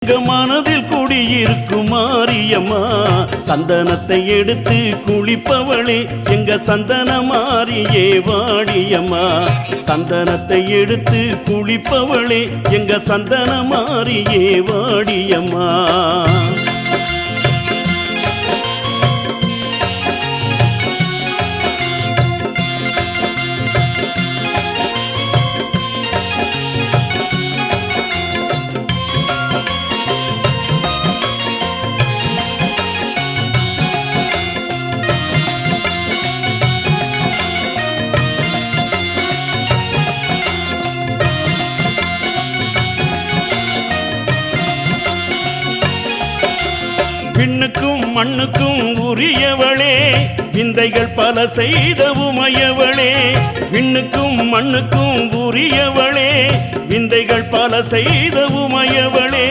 எங்க மனதில் குடியிருக்கும் மாரியம்மா சந்தனத்தை எடுத்து குளிப்பவளே எங்க சந்தன மாரியே வாடியம்மா சந்தனத்தை எடுத்து குளிப்பவளே எங்க சந்தன மாரியே வாடியம்மா விண்ணுக்கும் மண்ணுக்கும் உரியவளே விந்தைகள் பல செய்த உமையவளே விண்ணுக்கும் மண்ணுக்கும் உரியவளே விந்தைகள் பல செய்த உமையவளே